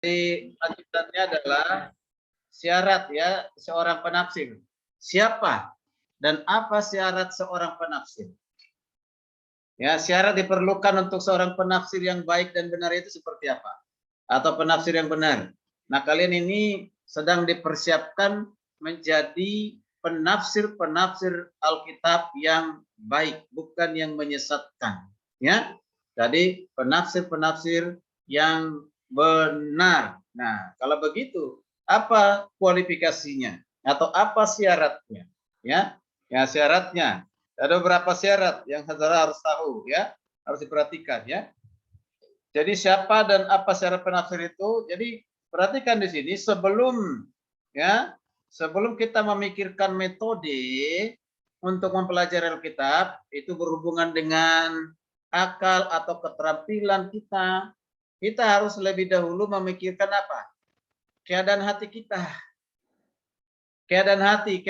lanjutannya adalah syarat ya seorang penafsir. Siapa dan apa syarat seorang penafsir? Ya, syarat diperlukan untuk seorang penafsir yang baik dan benar itu seperti apa? Atau penafsir yang benar. Nah, kalian ini sedang dipersiapkan menjadi penafsir-penafsir Alkitab yang baik, bukan yang menyesatkan. Ya, jadi penafsir-penafsir yang benar. Nah, kalau begitu, apa kualifikasinya atau apa syaratnya? Ya, syaratnya ada beberapa syarat yang saudara harus tahu ya, harus diperhatikan ya. Jadi siapa dan apa syarat penafsir itu? Jadi perhatikan di sini sebelum kita memikirkan metode untuk mempelajari Alkitab itu berhubungan dengan akal atau keterampilan kita, kita harus lebih dahulu memikirkan apa? Keadaan hati kita. Keadaan hati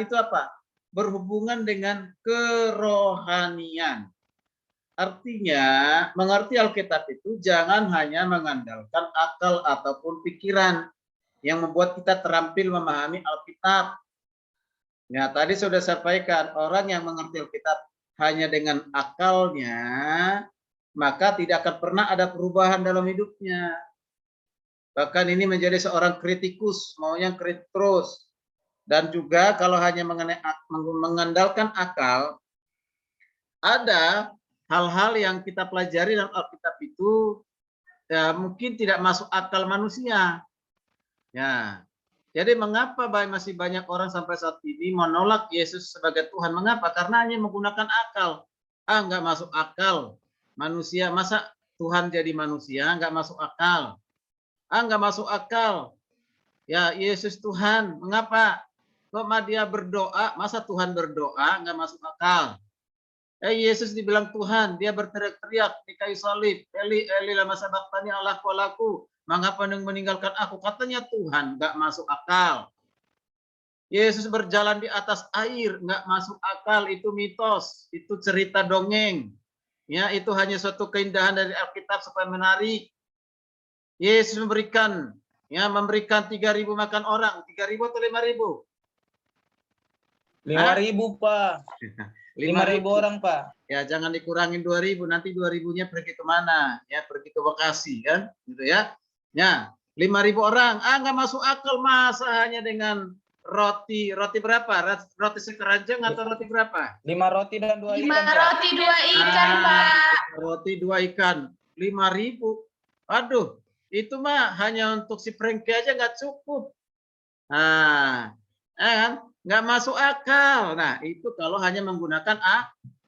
itu apa? Berhubungan dengan kerohanian. Artinya, mengerti Alkitab itu jangan hanya mengandalkan akal ataupun pikiran yang membuat kita terampil memahami Alkitab. Ya, tadi sudah sampaikan, orang yang mengerti Alkitab hanya dengan akalnya, maka tidak akan pernah ada perubahan dalam hidupnya. Bahkan ini menjadi seorang kritikus, maunya kritik terus. Dan juga kalau hanya mengandalkan akal, ada hal-hal yang kita pelajari dalam Alkitab itu ya, mungkin tidak masuk akal manusia. Ya, jadi mengapa masih banyak orang sampai saat ini menolak Yesus sebagai Tuhan? Mengapa? Karena hanya menggunakan akal. Nggak masuk akal. Manusia, masa Tuhan jadi manusia? Nggak masuk akal. Nggak masuk akal. Ya, Yesus Tuhan. Mengapa? Kok dia berdoa? Masa Tuhan berdoa? Nggak masuk akal. Yesus dibilang Tuhan, dia berteriak-teriak di kayu salib. Eli, Eli lama sabachthani, Allahku, Allahku, mengapa engkau meninggalkan aku? Katanya Tuhan, nggak masuk akal. Yesus berjalan di atas air, nggak masuk akal. Itu mitos, itu cerita dongeng. Ya, itu hanya suatu keindahan dari Alkitab supaya menarik. Yesus memberikan 3.000 makan orang. 3.000 atau 5.000? 5.000, Pak. 5.000 orang, Pak. Ya, jangan dikurangin 2.000, nanti 2.000-nya pergi kemana? Ya, pergi ke Bekasi kan, gitu ya. Ya, 5.000 orang, nggak masuk akal, masa hanya dengan roti berapa? Roti sekeranjang atau roti berapa? 5 roti dan 2 ikan. 5 roti 2 ikan, Pak. Roti 2 ikan, 5.000. Aduh, itu mah hanya untuk si Prengke aja nggak cukup. Nah, kan? Nggak masuk akal. Nah, itu kalau hanya menggunakan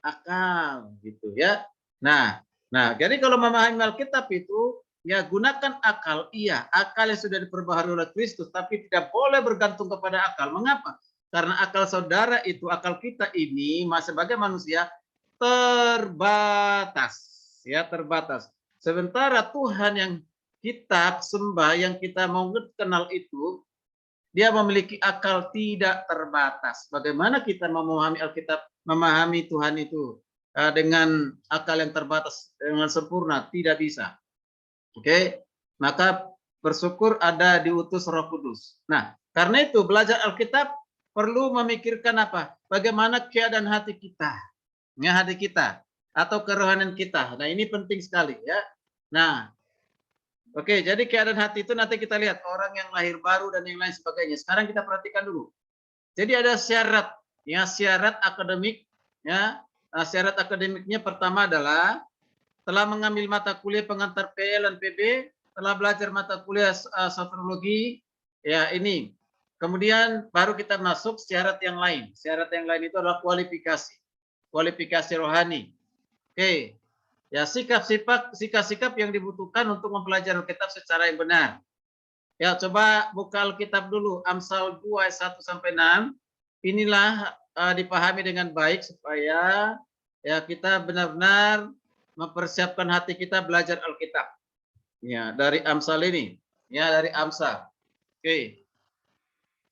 akal, gitu ya. Nah, jadi kalau memahami Alkitab itu, ya gunakan akal. Iya, akal yang sudah diperbaharui oleh Kristus, tapi tidak boleh bergantung kepada akal. Mengapa? Karena akal saudara itu, akal kita ini, sebagai manusia, terbatas. Ya, terbatas. Sementara Tuhan yang kita sembah, yang kita mau kenal itu, dia memiliki akal tidak terbatas. Bagaimana kita memahami Alkitab, memahami Tuhan itu dengan akal yang terbatas dengan sempurna? Tidak bisa. Oke, maka bersyukur ada diutus Roh Kudus. Nah, karena itu belajar Alkitab perlu memikirkan apa? Bagaimana keadaan hati kita, hati kita atau kerohanian kita. Nah, ini penting sekali ya. Nah, oke, jadi keadaan hati itu nanti kita lihat orang yang lahir baru dan yang lain sebagainya. Sekarang kita perhatikan dulu. Jadi ada syarat, syarat akademik, syarat akademiknya pertama adalah telah mengambil mata kuliah pengantar PL dan PB, telah belajar mata kuliah soteriologi, ya ini. Kemudian baru kita masuk syarat yang lain. Syarat yang lain itu adalah kualifikasi rohani. Oke. Ya, sikap-sikap yang dibutuhkan untuk mempelajari Alkitab secara yang benar. Ya, coba buka Alkitab dulu, Amsal 2 ayat 1 sampai 6. Inilah dipahami dengan baik supaya ya kita benar-benar mempersiapkan hati kita belajar Alkitab. Ya, dari Amsal ini. Ya, dari Amsal. Oke.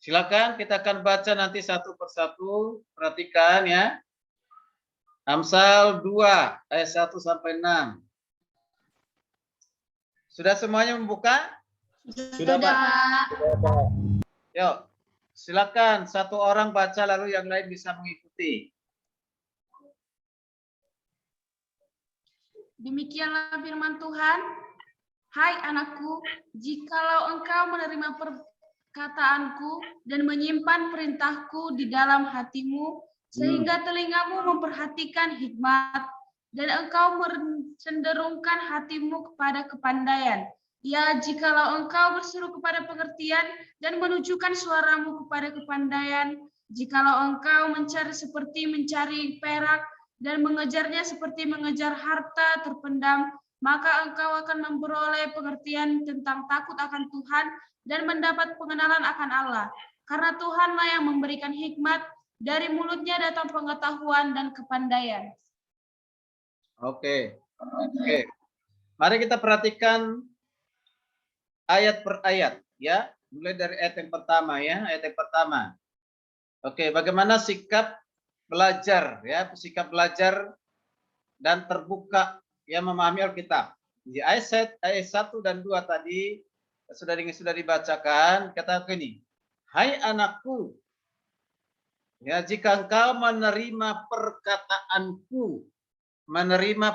Silakan kita akan baca nanti satu persatu. Perhatikan ya. Amsal 2 ayat 1 sampai 6. Sudah semuanya membuka? Sudah, Pak. Pak. Yuk, silakan satu orang baca lalu yang lain bisa mengikuti. Demikianlah firman Tuhan. Hai anakku, jikalau engkau menerima perkataanku dan menyimpan perintahku di dalam hatimu, sehingga telingamu memperhatikan hikmat dan engkau mencenderungkan hatimu kepada kepandaian. Ya, jikalau engkau berseru kepada pengertian dan menunjukkan suaramu kepada kepandaian, jikalau engkau mencari seperti mencari perak dan mengejarnya seperti mengejar harta terpendam, maka engkau akan memperoleh pengertian tentang takut akan Tuhan dan mendapat pengenalan akan Allah. Karena Tuhanlah yang memberikan hikmat, dari mulutnya datang pengetahuan dan kepandaian. Oke. Mari kita perhatikan ayat per ayat, ya. Mulai dari ayat yang pertama, ya. Ayat yang pertama. Oke, bagaimana sikap belajar, ya. Sikap belajar dan terbuka yang memahami Alkitab. Di ayat 1 dan 2 tadi sudah dibacakan, kata begini, hai anakku, ya jika engkau menerima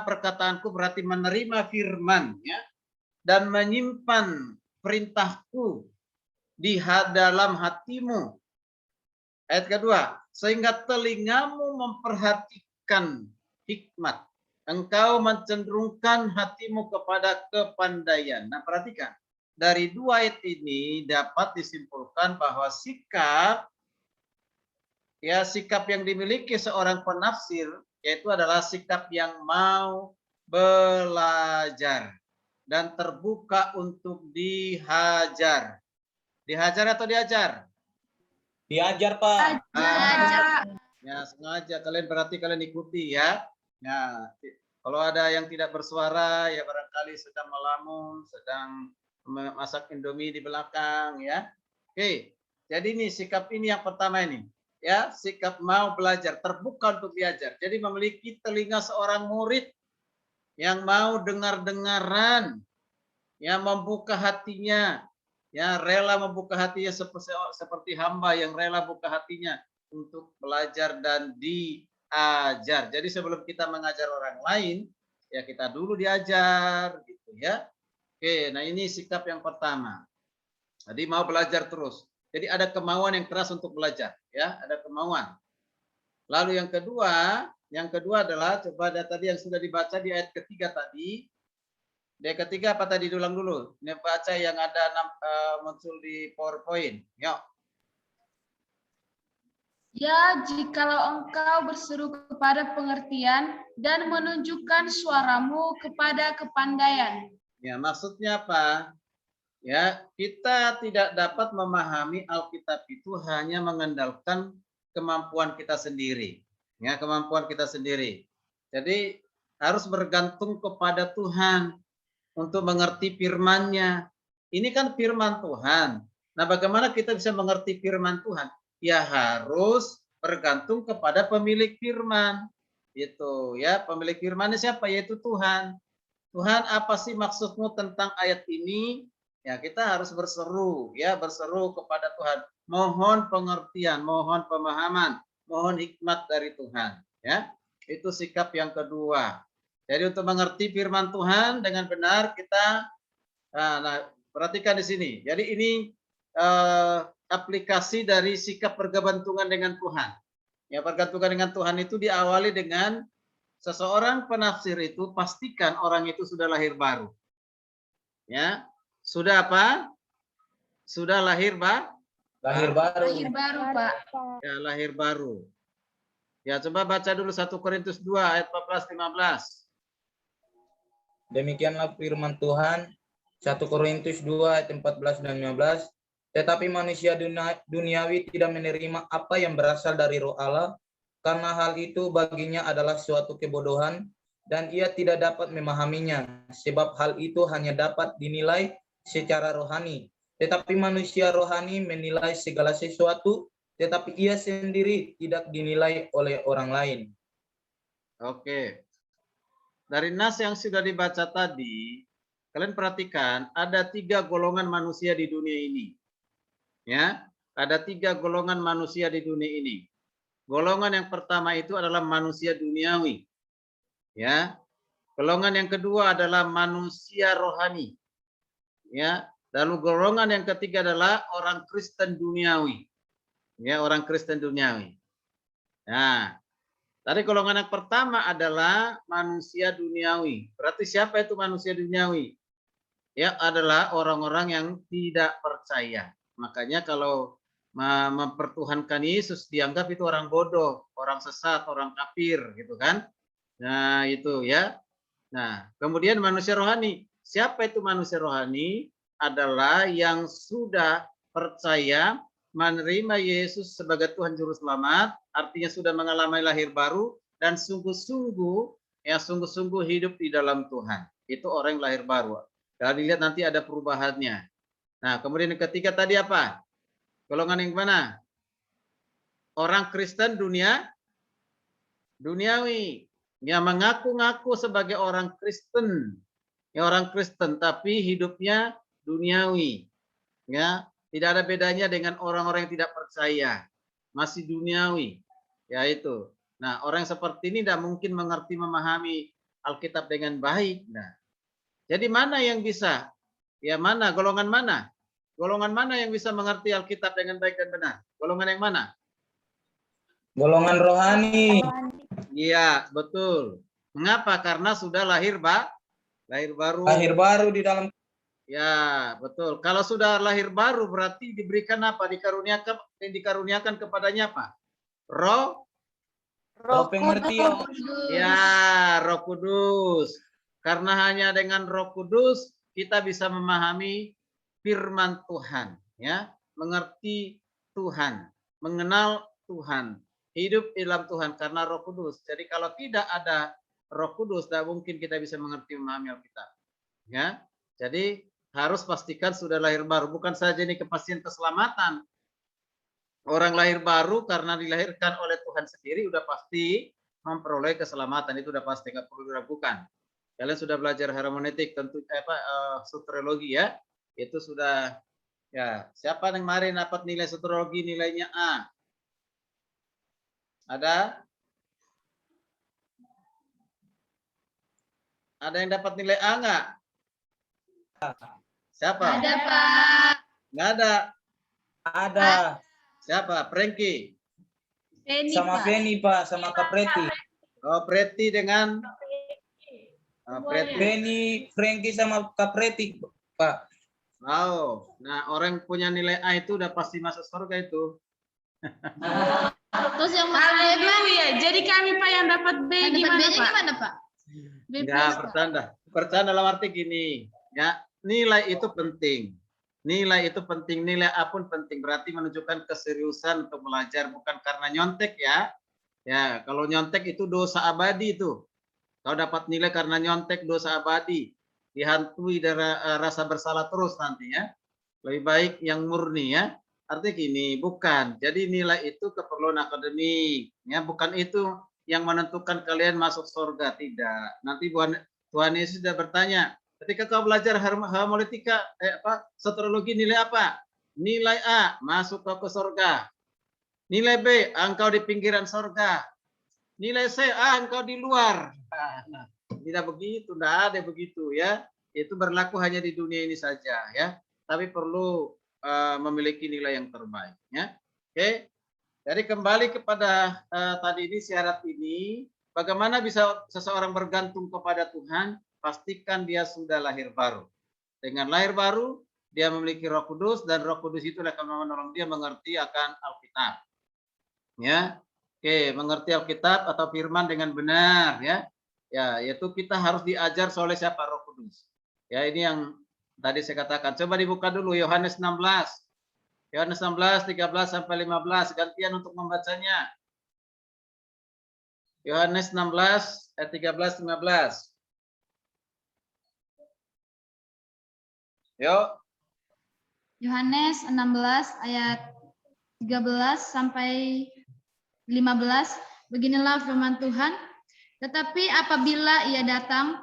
perkataanku berarti menerima firman, ya, dan menyimpan perintahku di dalam hatimu. Ayat kedua, sehingga telingamu memperhatikan hikmat. Engkau mencenderungkan hatimu kepada kepandaian. Nah, perhatikan. Dari dua ayat ini dapat disimpulkan bahwa sikap yang dimiliki seorang penafsir yaitu adalah sikap yang mau belajar dan terbuka untuk dihajar. Dihajar atau diajar? Diajar, Pak. Ya, sengaja kalian ikuti, ya. Ya, kalau ada yang tidak bersuara, ya barangkali sedang melamun, sedang memasak Indomie di belakang, ya. Oke, jadi ini sikap ini yang pertama ini, ya, sikap mau belajar, terbuka untuk diajar. Jadi memiliki telinga seorang murid yang mau dengar-dengaran, yang membuka hatinya, ya rela membuka hatinya seperti hamba yang rela buka hatinya untuk belajar dan diajar. Jadi sebelum kita mengajar orang lain, ya kita dulu diajar, gitu ya. Oke, nah ini sikap yang pertama. Jadi mau belajar terus. Jadi ada kemauan yang keras untuk belajar, ya, ada kemauan. Lalu yang kedua adalah coba tadi yang sudah dibaca di ayat ketiga tadi. Di ketiga apa tadi diulang dulu? Ini baca yang ada muncul di PowerPoint. Yuk. Ya, jikalau engkau berseru kepada pengertian dan menunjukkan suaramu kepada kepandaian. Ya, maksudnya apa? Ya, kita tidak dapat memahami Alkitab itu hanya mengandalkan kemampuan kita sendiri. Ya, kemampuan kita sendiri. Jadi harus bergantung kepada Tuhan untuk mengerti firman-Nya. Ini kan firman Tuhan. Nah, bagaimana kita bisa mengerti firman Tuhan? Ya harus bergantung kepada pemilik firman. Itu ya, pemilik firman siapa? Yaitu Tuhan. Tuhan, apa sih maksudmu tentang ayat ini? Ya, kita harus berseru, ya, berseru kepada Tuhan. Mohon pengertian, mohon pemahaman, mohon hikmat dari Tuhan, ya. Itu sikap yang kedua. Jadi untuk mengerti firman Tuhan dengan benar kita perhatikan di sini. Jadi ini aplikasi dari sikap berkebentungan dengan Tuhan. Ya, pergantungan dengan Tuhan itu diawali dengan seseorang penafsir itu pastikan orang itu sudah lahir baru. Ya, sudah apa? Sudah lahir, Pak? Lahir baru. Lahir baru, Pak. Ya, lahir baru. Ya, coba baca dulu 1 Korintus 2 ayat 14-15. Demikianlah firman Tuhan, 1 Korintus 2 ayat 14 dan 15. Tetapi manusia duniawi tidak menerima apa yang berasal dari Roh Allah, karena hal itu baginya adalah suatu kebodohan, dan ia tidak dapat memahaminya, sebab hal itu hanya dapat dinilai secara rohani. Tetapi manusia rohani menilai segala sesuatu, tetapi ia sendiri tidak dinilai oleh orang lain. Oke. Dari nas yang sudah dibaca tadi, kalian perhatikan ada 3 golongan manusia di dunia ini. Ya, ada 3 golongan manusia di dunia ini. Golongan yang pertama itu adalah manusia duniawi. Ya. Golongan yang kedua adalah manusia rohani. Ya. Lalu golongan yang ketiga adalah orang Kristen duniawi. Ya, orang Kristen duniawi. Nah, tadi golongan yang pertama adalah manusia duniawi. Berarti siapa itu manusia duniawi? Ya, adalah orang-orang yang tidak percaya. Makanya kalau mempertuhankan Yesus dianggap itu orang bodoh, orang sesat, orang kafir gitu kan. Nah, itu ya. Nah, kemudian manusia rohani. Siapa itu manusia rohani? Adalah yang sudah percaya menerima Yesus sebagai Tuhan Juru Selamat, artinya sudah mengalami lahir baru dan sungguh-sungguh hidup di dalam Tuhan. Itu orang yang lahir baru. Kalau dilihat nanti ada perubahannya. Nah, kemudian yang ketiga tadi apa? Golongan yang mana? Orang Kristen duniawi. Yang mengaku-ngaku sebagai orang Kristen. Ya, orang Kristen tapi hidupnya duniawi. Ya, tidak ada bedanya dengan orang-orang yang tidak percaya. Masih duniawi. Ya itu. Nah, orang yang seperti ini tidak mungkin mengerti memahami Alkitab dengan baik. Nah, jadi mana yang bisa? Ya mana? Golongan mana? Golongan mana yang bisa mengerti Alkitab dengan baik dan benar? Golongan yang mana? Golongan rohani. Iya, betul. Mengapa? Karena sudah lahir baru. Lahir baru di dalam. Ya, betul. Kalau sudah lahir baru berarti diberikan apa? Dikaruniakan kepadanya apa? Roh pengertian. Ya, Roh Kudus. Karena hanya dengan Roh Kudus kita bisa memahami firman Tuhan, ya, mengerti Tuhan, mengenal Tuhan, hidup di dalam Tuhan karena Roh Kudus. Jadi kalau tidak ada Roh Kudus, tidak mungkin kita bisa mengerti memahami Alkitab. Ya, jadi harus pastikan sudah lahir baru. Bukan saja ini kepastian keselamatan. Orang lahir baru karena dilahirkan oleh Tuhan sendiri udah pasti memperoleh keselamatan, itu udah pasti, nggak perlu diragukan. Kalian sudah belajar hermeneutik tentu soteriologi ya. Itu sudah ya. Siapa yang kemarin dapat nilai soteriologi nilainya A? Ada? Ada yang dapat nilai A nggak? Siapa? Ada, Pak. Nggak ada. Ada. Siapa? Frankie. Penny, Sama Pak. Penny, Pak, sama Kapreti. Oh, Preti dengan Preti. Penny, Frankie sama Kapreti, Pak. Wow. Nah, orang punya nilai A itu udah pasti masuk surga itu. Terus yang haleluya. Jadi kami Pak yang dapat B gimana, Pak? B Enggak, plus, Pak. bercanda. Bercanda dalam arti gini, ya, nilai itu penting. Nilai itu penting, nilai A pun penting. Berarti menunjukkan keseriusan untuk belajar, bukan karena nyontek ya. Ya, kalau nyontek itu dosa abadi itu. Kalau dapat nilai karena nyontek dosa abadi. Dihantui dari rasa bersalah terus nanti ya. Lebih baik yang murni ya. Artinya gini, bukan. Jadi nilai itu keperluan akademik. Ya, bukan itu yang menentukan kalian masuk surga, tidak. Nanti Tuhan Yesus sudah bertanya, ketika kau belajar hermeneutika, soteriologi nilai apa? Nilai A, masuk kau ke surga. Nilai B, engkau di pinggiran surga. Nilai C, engkau di luar. Nah, tidak begitu, tidak ada begitu ya. Itu berlaku hanya di dunia ini saja ya. Tapi perlu memiliki nilai yang terbaik ya. Oke. Jadi kembali kepada tadi ini syarat ini, bagaimana bisa seseorang bergantung kepada Tuhan? Pastikan dia sudah lahir baru. Dengan lahir baru, dia memiliki Roh Kudus dan Roh Kudus itu akan menolong dia mengerti akan Alkitab. Ya. Oke, mengerti Alkitab atau firman dengan benar ya. Ya, yaitu kita harus diajar oleh siapa? Roh Kudus. Ya, ini yang tadi saya katakan. Coba dibuka dulu Yohanes 16. Yohanes 16, 13 sampai 15. Gantian untuk membacanya. Yohanes 16 ayat 13 15. Yuk. Yohanes 16 ayat 13 sampai 15. Beginilah firman Tuhan. Tetapi apabila ia datang,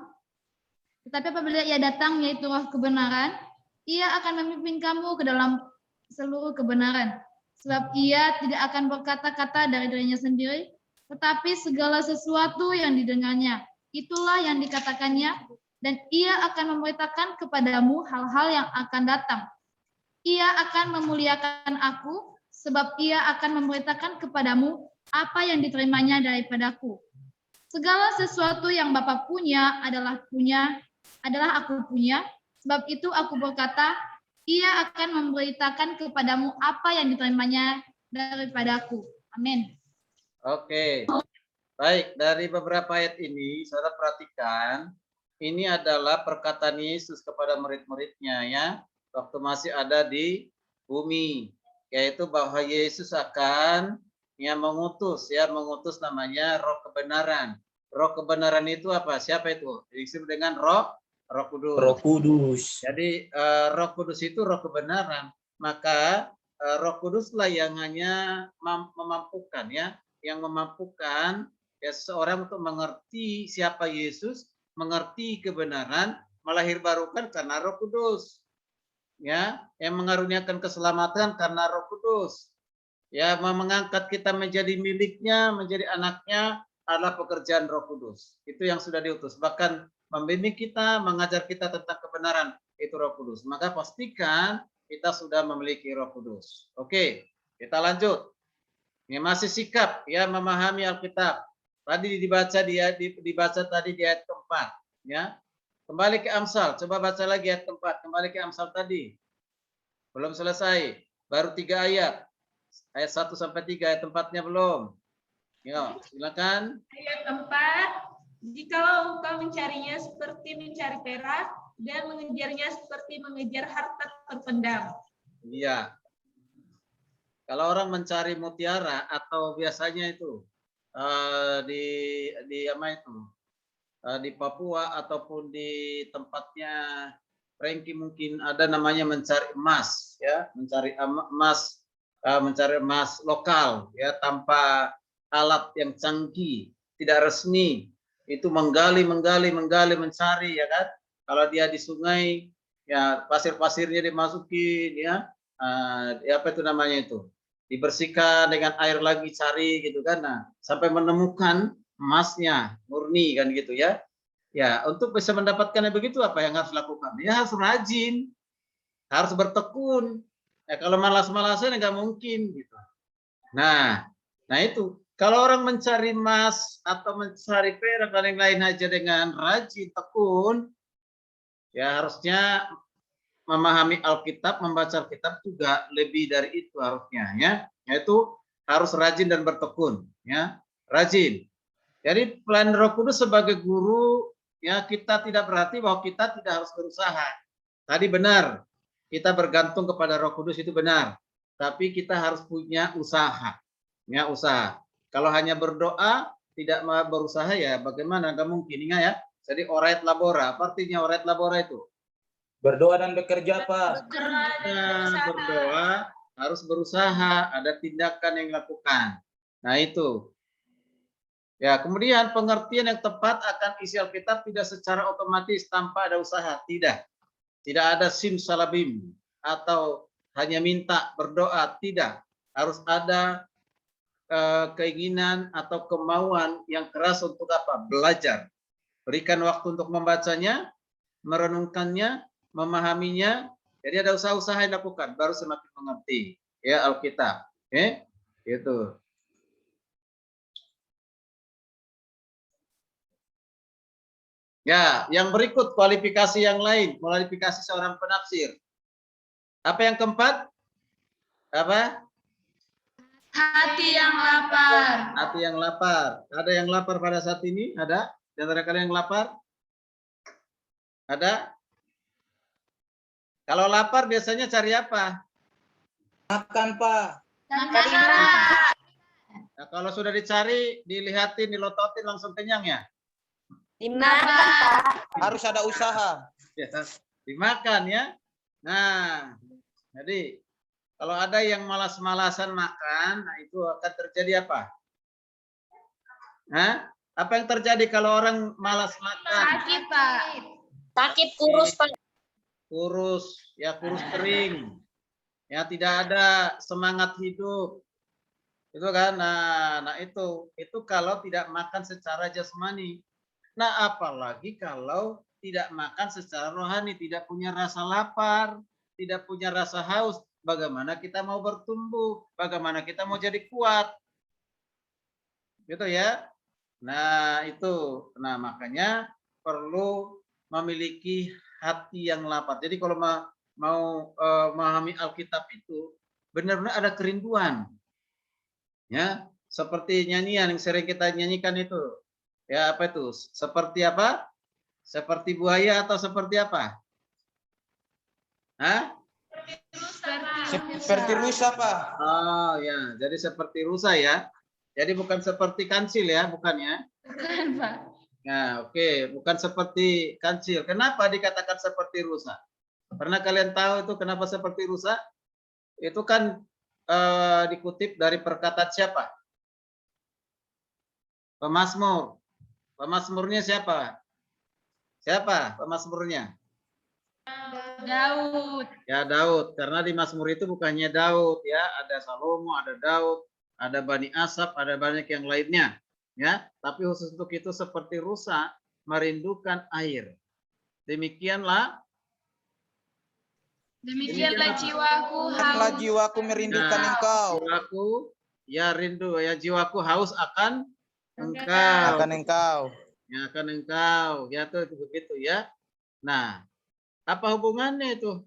Tetapi apabila ia datang, yaitu roh kebenaran, ia akan memimpin kamu ke dalam seluruh kebenaran. Sebab ia tidak akan berkata-kata dari dirinya sendiri, tetapi segala sesuatu yang didengarnya, itulah yang dikatakannya, dan ia akan memberitakan kepadamu hal-hal yang akan datang. Ia akan memuliakan aku, sebab ia akan memberitakan kepadamu apa yang diterimanya daripadaku. Segala sesuatu yang Bapa punya adalah aku punya, sebab itu aku berkata, ia akan memberitakan kepadamu apa yang diterimanya daripadaku. Amin. Oke. Baik, dari beberapa ayat ini, saudara perhatikan, ini adalah perkataan Yesus kepada murid-muridnya ya, waktu masih ada di bumi, yaitu bahwa Yesus akan mengutus namanya Roh Kebenaran. Roh kebenaran itu apa? Siapa itu? Disebut dengan Roh Kudus. Roh Kudus. Jadi Roh Kudus itu Roh kebenaran. Maka Roh Kuduslah yang hanya memampukan yang memampukan seseorang untuk mengerti siapa Yesus, mengerti kebenaran, melahirbarukan karena Roh Kudus. Yang mengaruniakan keselamatan karena Roh Kudus. Mengangkat kita menjadi miliknya, menjadi anaknya adalah pekerjaan Roh Kudus. Itu yang sudah diutus. Bahkan membimbing kita, mengajar kita tentang kebenaran, itu Roh Kudus. Maka pastikan kita sudah memiliki Roh Kudus. Oke, kita lanjut. Ini masih sikap memahami Alkitab. Tadi dibaca tadi di ayat keempat. Kembali ke Amsal. Coba baca lagi ayat keempat. Kembali ke Amsal tadi. Belum selesai. Baru 3 ayat. Ayat 1 sampai 3 ayat 4-nya belum. Ya, silakan. Ayat 4, jikalau engkau mencarinya seperti mencari perak dan mengejarnya seperti mengejar harta terpendam. Iya. Kalau orang mencari mutiara atau biasanya itu di Papua ataupun di tempatnya Rengki mungkin ada namanya mencari emas mencari emas lokal tanpa alat yang canggih, tidak resmi, itu menggali mencari kan. Kalau dia di sungai pasir-pasirnya dimasukin apa itu namanya itu, dibersihkan dengan air lagi, cari gitu kan. Nah, sampai menemukan emasnya murni kan gitu ya. Untuk bisa mendapatkannya begitu apa yang harus dilakukan? Ya harus rajin, harus bertekun. Kalau malas-malasan nggak mungkin gitu. Nah itu kalau orang mencari emas atau mencari perak dan yang lain aja dengan rajin, tekun, harusnya memahami Alkitab, membaca Alkitab juga lebih dari itu harusnya yaitu harus rajin dan bertekun rajin. Jadi pelayan Roh Kudus sebagai guru kita tidak berarti bahwa kita tidak harus berusaha. Tadi benar, kita bergantung kepada Roh Kudus itu benar, tapi kita harus punya usaha usaha. Kalau hanya berdoa tidak berusaha bagaimana? Nggak mungkin. Ingat jadi oret labora, apa artinya oret labora itu? Berdoa dan bekerja, Pak. Berdoa harus berusaha, ada tindakan yang dilakukan. Nah itu. Kemudian pengertian yang tepat akan isi Alkitab tidak secara otomatis tanpa ada usaha, tidak ada simsalabim atau hanya minta berdoa, tidak, harus ada keinginan atau kemauan yang keras untuk apa? Belajar. Berikan waktu untuk membacanya, merenungkannya, memahaminya. Jadi ada usaha-usaha yang dilakukan baru semakin mengerti Alkitab. Gitu. Yang berikut kualifikasi yang lain, kualifikasi seorang penafsir. Apa yang keempat? Apa? Hati yang lapar. Hati yang lapar. Ada yang lapar pada saat ini? Ada? Di antara kalian yang lapar? Ada? Kalau lapar biasanya cari apa? Makan, Pak. Nah, kalau sudah dicari, dilihatin, dilototin langsung kenyang ya? Dimakan, Pak. Harus ada usaha. Dimakan ya. Nah, jadi kalau ada yang malas-malasan makan, nah itu akan terjadi apa? Apa yang terjadi kalau orang malas makan? Sakit, Pak. Sakit kurus, Pak. Kurus, ya kurus kering. Ya tidak ada semangat hidup. Itu kan. Nah itu kalau tidak makan secara jasmani. Nah, apalagi kalau tidak makan secara rohani, tidak punya rasa lapar, tidak punya rasa haus, bagaimana kita mau bertumbuh? Bagaimana kita mau jadi kuat? Gitu ya. Nah, itu. Nah, makanya perlu memiliki hati yang lapar. Jadi kalau mau memahami Alkitab itu benar-benar ada kerinduan. Ya, seperti nyanyian yang sering kita nyanyikan itu. Ya, apa itu? Seperti apa? Seperti buaya atau seperti apa? Hah? Seperti rusa, Pak. Oh ya, jadi seperti rusa ya. Jadi bukan seperti kancil ya, bukan ya? Bukan, Pak. Nah, oke, bukan seperti kancil. Kenapa dikatakan seperti rusa? Pernah kalian tahu itu kenapa seperti rusa? Itu kan dikutip dari perkataan siapa? Pemazmur. Pemazmurnya siapa? Siapa pemazmurnya? Daud. Ya Daud, karena di Mazmur itu bukannya Daud ya, ada Salomo, ada Daud, ada Bani Asaf, ada banyak yang lainnya ya. Tapi khusus untuk itu seperti rusa merindukan air. Demikianlah Jiwaku Karena haus. jiwaku merindukan engkau. jiwaku ya rindu ya, jiwaku haus akan engkau. Akan engkau. Ya akan engkau. Ya tuh begitu ya. Nah, apa hubungannya itu?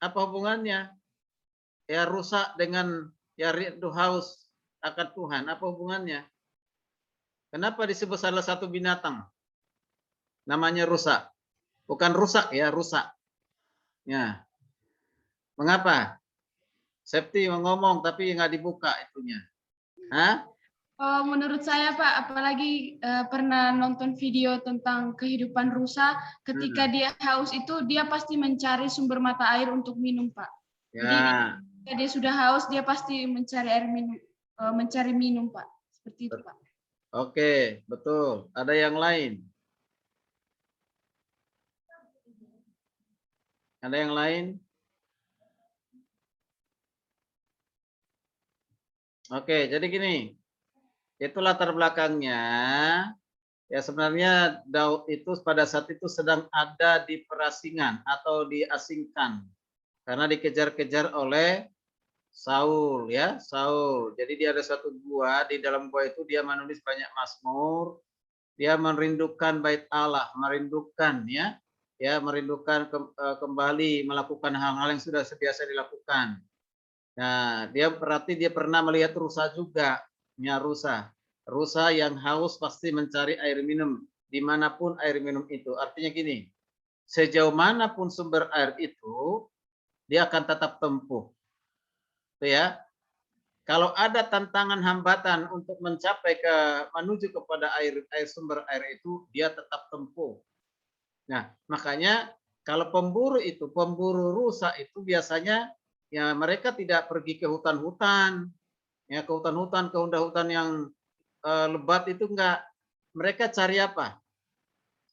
Apa hubungannya? Ya rusak dengan ya rindu haus akan Tuhan. Apa hubungannya? Kenapa disebut salah satu binatang? Namanya rusak. Bukan rusak ya, rusak. Ya. Mengapa? Septi mau ngomong tapi nggak dibuka itunya. Hah? Oh, menurut saya, Pak, apalagi pernah nonton video tentang kehidupan rusa, ketika dia haus itu dia pasti mencari sumber mata air untuk minum, Pak. Ya. Jadi ketika dia sudah haus, dia pasti mencari air minum, mencari minum, Pak. Seperti itu, Pak. Oke, betul. Ada yang lain? Ada yang lain? Oke, jadi gini. Itu latar belakangnya. Ya sebenarnya Daud itu pada saat itu sedang ada di perasingan atau diasingkan. Karena dikejar-kejar oleh Saul ya, Saul. Jadi dia ada satu gua, di dalam gua itu dia menulis banyak mazmur. Dia merindukan bait Allah, merindukan ya. Ya, merindukan kembali melakukan hal-hal yang sudah biasa dilakukan. Nah, dia berarti dia pernah melihat rusa juga, ya rusa. Rusa yang haus pasti mencari air minum dimanapun air minum itu. Artinya gini, sejauh manapun sumber air itu, dia akan tetap tempuh. Itu ya. Kalau ada tantangan hambatan untuk mencapai menuju kepada air sumber air itu, dia tetap tempuh. Nah, makanya kalau pemburu rusa itu biasanya ya mereka tidak pergi ke hutan-hutan, ya ke hutan-hutan, ke hutan yang lebat itu enggak. Mereka cari apa?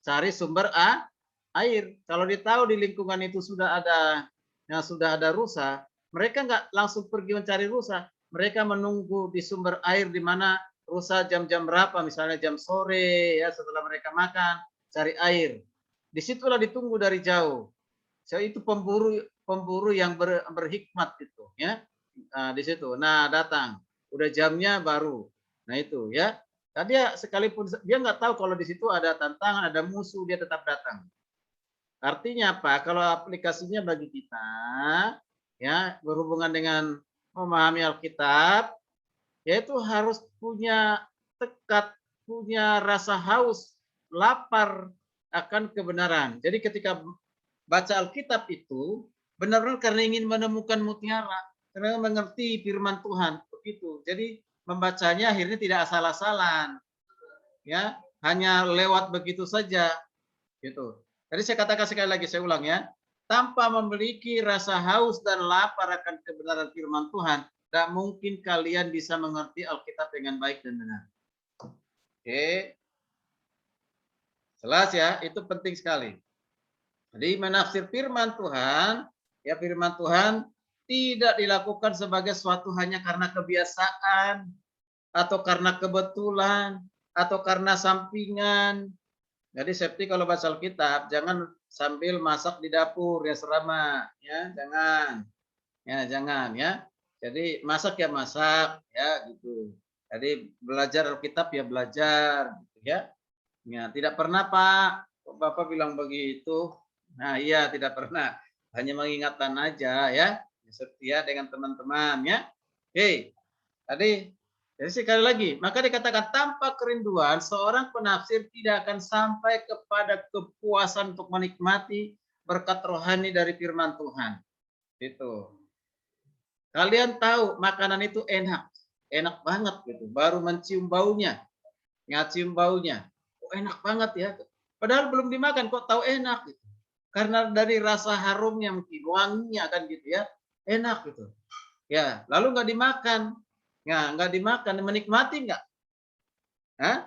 Cari sumber air. Kalau dia tahu di lingkungan itu sudah ada rusa, mereka enggak langsung pergi mencari rusa. Mereka menunggu di sumber air di mana rusa jam-jam berapa, misalnya jam sore ya setelah mereka makan, cari air. Disitulah ditunggu dari jauh. So, itu pemburu yang berhikmat itu ya. Di situ. Nah, datang. Udah jamnya baru. Nah, itu ya. Tadi sekalipun dia nggak tahu kalau di situ ada tantangan, ada musuh, dia tetap datang. Artinya apa? Kalau aplikasinya bagi kita ya, berhubungan dengan memahami Alkitab, yaitu harus punya tekad, punya rasa haus, lapar akan kebenaran. Jadi ketika baca Alkitab itu benar-benar karena ingin menemukan mutiara, karena mengerti firman Tuhan begitu. Jadi membacanya akhirnya tidak asal-asalan, ya hanya lewat begitu saja, gitu. Tadi saya katakan sekali lagi, saya ulang ya, tanpa memiliki rasa haus dan lapar akan kebenaran firman Tuhan, tidak mungkin kalian bisa mengerti Alkitab dengan baik dan benar. Oke. Jelas ya, itu penting sekali. Jadi menafsir firman Tuhan, ya firman Tuhan tidak dilakukan sebagai suatu hanya karena kebiasaan atau karena kebetulan atau karena sampingan. Jadi seperti kalau baca Alkitab jangan sambil masak di dapur ya serama ya, jangan ya. Jadi masak ya masak ya gitu. Jadi belajar Alkitab ya belajar gitu ya. Ya, tidak pernah Pak, kok Bapak bilang begitu. Nah, iya tidak pernah. Hanya mengingatkan aja ya. Setia dengan teman-teman ya. Oke. Tadi jadi sekali lagi, maka dikatakan tanpa kerinduan seorang penafsir tidak akan sampai kepada kepuasan untuk menikmati berkat rohani dari firman Tuhan. Itu. Kalian tahu makanan itu enak, enak banget gitu. Baru mencium baunya, ngacium baunya. Oh, enak banget ya. Padahal belum dimakan kok tahu enak gitu. Karena dari rasa harumnya mungkin wanginya kan gitu ya. Enak gitu. Ya, lalu nggak dimakan. Ya, nggak dimakan, menikmati nggak? Hah?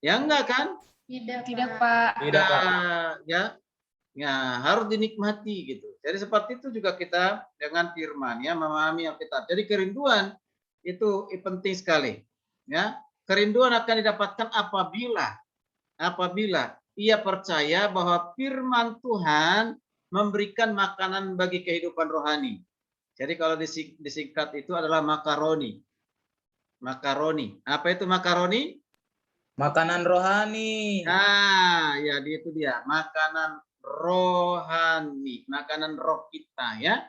Ya enggak kan? Tidak, Pak. Tidak, Pak. Ya, ya harus dinikmati gitu. Jadi seperti itu juga kita dengan firman ya memahami Alkitab. Jadi kerinduan itu penting sekali. Ya, kerinduan akan didapatkan apabila ia percaya bahwa firman Tuhan memberikan makanan bagi kehidupan rohani. Jadi kalau disingkat itu adalah makaroni. Makaroni. Apa itu makaroni? Makanan rohani. Nah, ya itu dia, makanan rohani, makanan roh kita ya.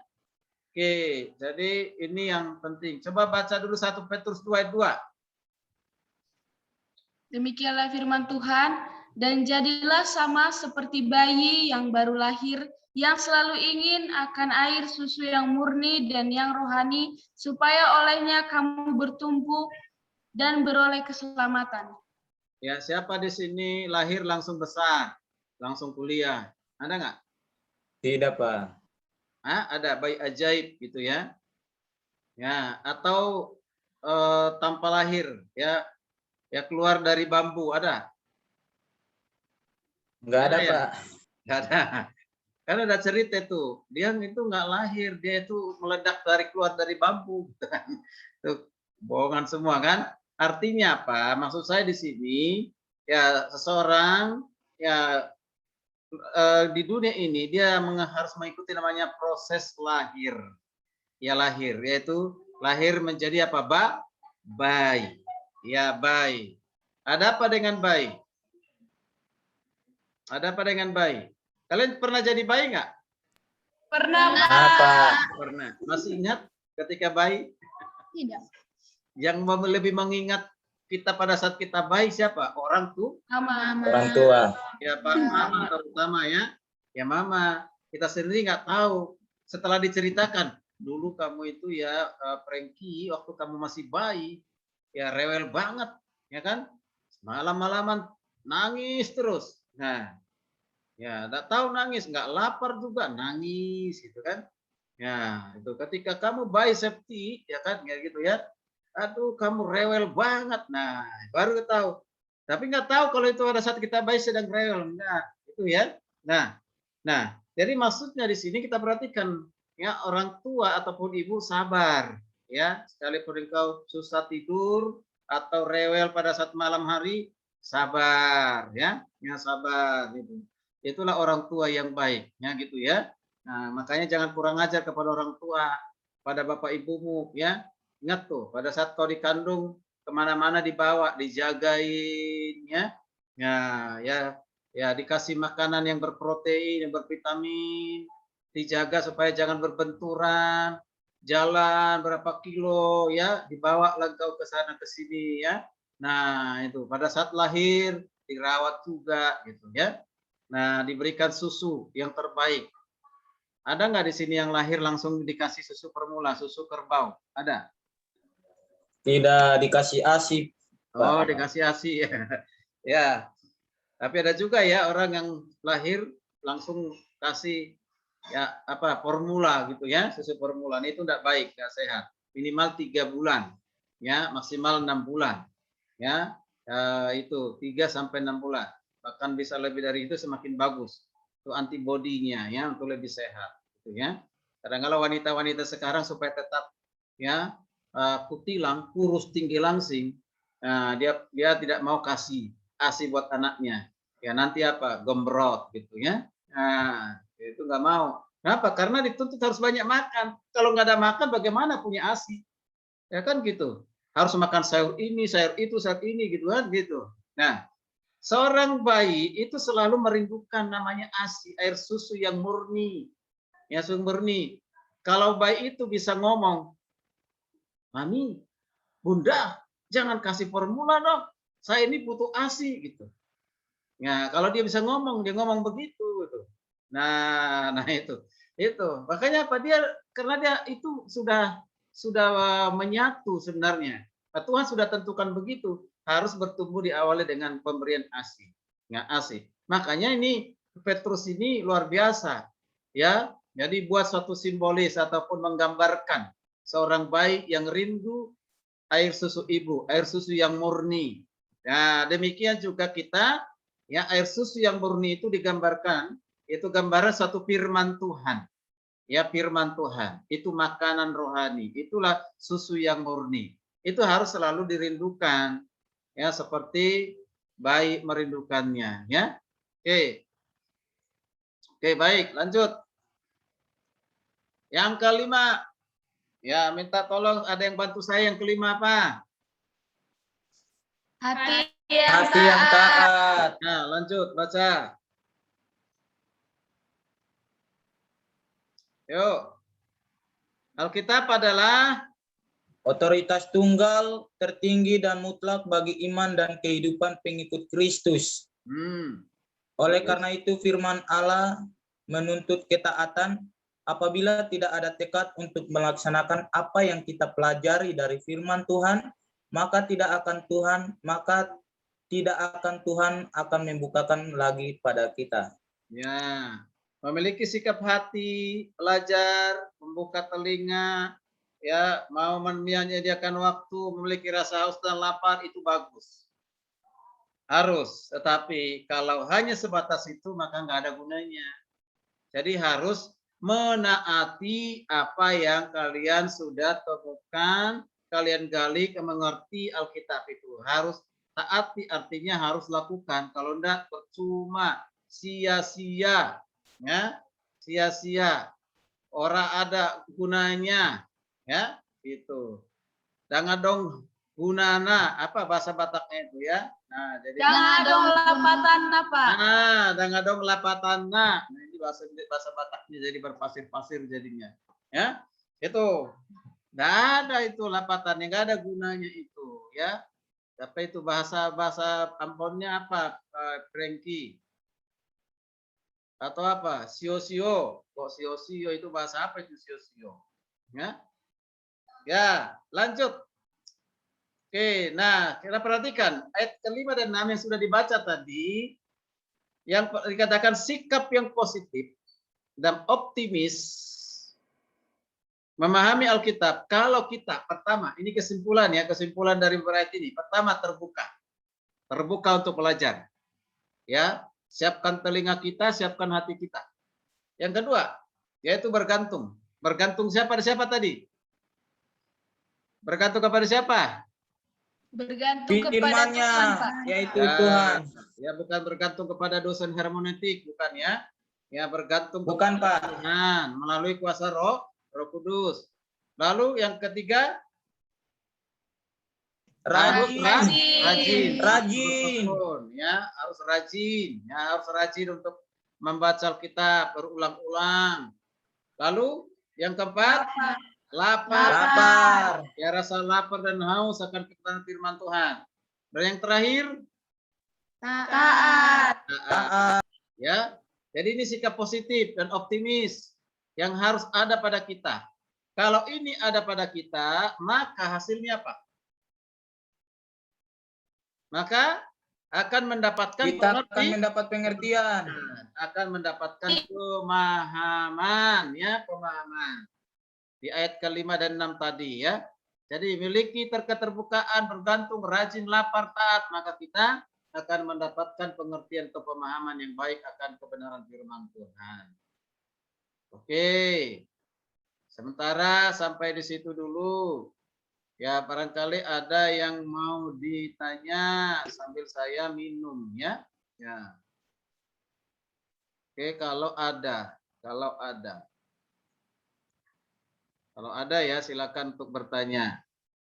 Oke, jadi ini yang penting. Coba baca dulu 1 Petrus 2 ayat 2. Demikianlah firman Tuhan, dan jadilah sama seperti bayi yang baru lahir, yang selalu ingin akan air susu yang murni dan yang rohani, supaya olehnya kamu bertumbuh dan beroleh keselamatan. Ya, siapa di sini lahir langsung besar, langsung kuliah? Ada nggak? Tidak, Pak. Ada bayi ajaib gitu ya. Ya, atau tanpa lahir ya, ya keluar dari bambu ada? Enggak ada, Ya? Pak. Nggak ada. Kan ada cerita tuh, dia itu nggak lahir, dia itu meledak keluar dari bambu, gitu kan. Itu bohongan semua kan? Artinya apa? Maksud saya di sini ya seseorang ya di dunia ini dia harus mengikuti namanya proses lahir. Ya lahir, yaitu lahir menjadi apa? Bayi. Ya bayi. Ada apa dengan bayi? Ada apa dengan bayi? Kalian pernah jadi bayi nggak? Pernah, Apa? Pernah. Masih ingat ketika bayi? Tidak. Yang lebih mengingat kita pada saat kita bayi siapa? Orang tuh? Mama. Orang tua. Ya Pak, mama terutama ya. Ya mama. Kita sendiri nggak tahu. Setelah diceritakan, dulu kamu itu ya Prengki, waktu kamu masih bayi, ya rewel banget, ya kan? Malam-malaman nangis terus. Nah, ya nggak tahu nangis, nggak lapar juga nangis, gitu kan? Ya itu ketika kamu bayi safety, ya kan, kayak gitu ya. Aduh, kamu rewel banget. Nah, baru tahu. Tapi nggak tahu kalau itu pada saat kita bayi sedang rewel, enggak, itu ya. Nah, jadi maksudnya di sini kita perhatikan ya orang tua ataupun ibu sabar, ya. Sekalipun engkau susah tidur atau rewel pada saat malam hari, sabar, ya, ya sabar gitu. Itulah orang tua yang baik, ya gitu ya. Nah, makanya jangan kurang ajar kepada orang tua, pada bapak ibumu, ya. Ingat tuh, pada saat kau dikandung, kemana-mana dibawa, dijagain, ya. Ya, dikasih makanan yang berprotein, yang bervitamin, dijaga supaya jangan berbenturan, jalan berapa kilo, ya, dibawa lah kau ke sana ke sini, ya. Nah, itu pada saat lahir dirawat juga, gitu, ya. Nah, diberikan susu yang terbaik. Ada nggak di sini yang lahir langsung dikasih susu formula, susu kerbau? Ada? Tidak dikasih ASI. Oh, dikasih ASI ya. Ya. Tapi ada juga ya orang yang lahir langsung kasih ya apa formula gitu ya, susu formula. Ini itu tidak baik, tidak sehat. Minimal 3 bulan, ya maksimal 6 bulan, ya itu 3 sampai 6 bulan. Bahkan bisa lebih dari itu semakin bagus. Itu antibodinya ya untuk lebih sehat gitu ya. Kadang-kadang wanita-wanita sekarang supaya tetap ya kutilang, kurus, tinggi langsing, nah, dia tidak mau kasih ASI buat anaknya. Ya nanti apa? Gembrot gitu ya. Nah, itu nggak mau. Kenapa? Karena dituntut harus banyak makan. Kalau nggak ada makan, bagaimana punya ASI? Ya kan gitu. Harus makan sayur ini, sayur itu, sayur ini gitu kan gitu. Nah, seorang bayi itu selalu merindukan namanya ASI, air susu yang murni. Ya, susu murni. Kalau bayi itu bisa ngomong, "Mami, Bunda, jangan kasih formula dong. Saya ini butuh ASI," gitu. Nah, kalau dia bisa ngomong, dia ngomong begitu gitu. Nah itu. Itu. Makanya apa? Karena dia itu sudah menyatu sebenarnya. Nah, Tuhan sudah tentukan begitu, harus bertumbuh diawali dengan pemberian ASI. Nah, ASI. Makanya ini Petrus ini luar biasa. Ya, jadi buat suatu simbolis ataupun menggambarkan seorang bayi yang rindu air susu ibu, air susu yang murni. Nah, demikian juga kita, ya air susu yang murni itu digambarkan, itu gambaran satu firman Tuhan. Ya firman Tuhan, itu makanan rohani, itulah susu yang murni. Itu harus selalu dirindukan, ya seperti bayi merindukannya, ya. Oke. Oke, baik, lanjut. Yang kelima, ya minta tolong ada yang bantu saya yang kelima apa? Hati Hati yang taat. Nah, lanjut baca. Yuk. Alkitab adalah Otoritas tunggal, tertinggi dan mutlak bagi iman dan kehidupan pengikut Kristus. Oleh karena itu firman Allah menuntut ketaatan apabila tidak ada tekad untuk melaksanakan apa yang kita pelajari dari firman Tuhan, maka tidak akan Tuhan akan membukakan lagi pada kita. ya memiliki sikap hati, belajar, membuka telinga, ya mau menyediakan waktu, memiliki rasa haus dan lapar itu bagus. Harus, tetapi kalau hanya sebatas itu maka nggak ada gunanya. Jadi harus menaati apa yang kalian sudah temukan, kalian gali, mengerti Alkitab itu. Harus taati artinya harus lakukan. Kalau enggak percuma, sia-sia, ya, sia-sia. Orang ada gunanya, ya, itu. Jangan dong gunana, apa bahasa Bataknya itu ya. Nah, jadi Dangadong lapatan apa? nah, dangadong lapatana. Nah, ini bahasa Bataknya jadi berpasir-pasir jadinya. Ya. Itu. Enggak ada itu lapatan, enggak ada gunanya itu, ya. Apa itu bahasa Ambonnya apa? Prengki. Atau apa? Sio-sio. Kok sio-sio itu bahasa apa itu sio-sio? Ya. Ya, lanjut. Oke, nah kita perhatikan ayat kelima dan 6 yang sudah dibaca tadi, yang dikatakan sikap yang positif dan optimis memahami Alkitab. Kalau kita pertama, ini kesimpulan dari ayat ini. Pertama terbuka untuk belajar. Ya, siapkan telinga kita, siapkan hati kita. Yang kedua, yaitu bergantung. Bergantung siapa tadi? Bergantung kepada siapa? Bergantung kepada Firman-Nya, Tuhan, Pak. yaitu Ya, Tuhan. ya bukan bergantung kepada dosen hermeneutik, bukan ya. Ya bergantung Bukan, kepada Pak. Tuhan melalui kuasa Roh Kudus. Lalu yang ketiga, harus Rajin. Ya, harus rajin. Ya, harus rajin untuk membaca Alkitab berulang-ulang. Lalu yang keempat, lapar. Ya, rasa lapar dan haus akan kebenaran firman Tuhan. Dan yang terakhir, Taat. Ya, jadi ini sikap positif dan optimis yang harus ada pada kita. Kalau ini ada pada kita, maka hasilnya apa? Maka akan mendapatkan pengertian. akan mendapatkan pemahaman, ya pemahaman. Di ayat kelima dan 6 tadi ya. Jadi miliki keterbukaan, bergantung, rajin, lapar, taat, maka kita akan mendapatkan pengertian atau pemahaman yang baik akan kebenaran firman Tuhan. Oke. Sementara sampai di situ dulu. Ya, barangkali ada yang mau ditanya sambil saya minum ya. Ya. Oke, kalau ada. Kalau ada ya silakan untuk bertanya.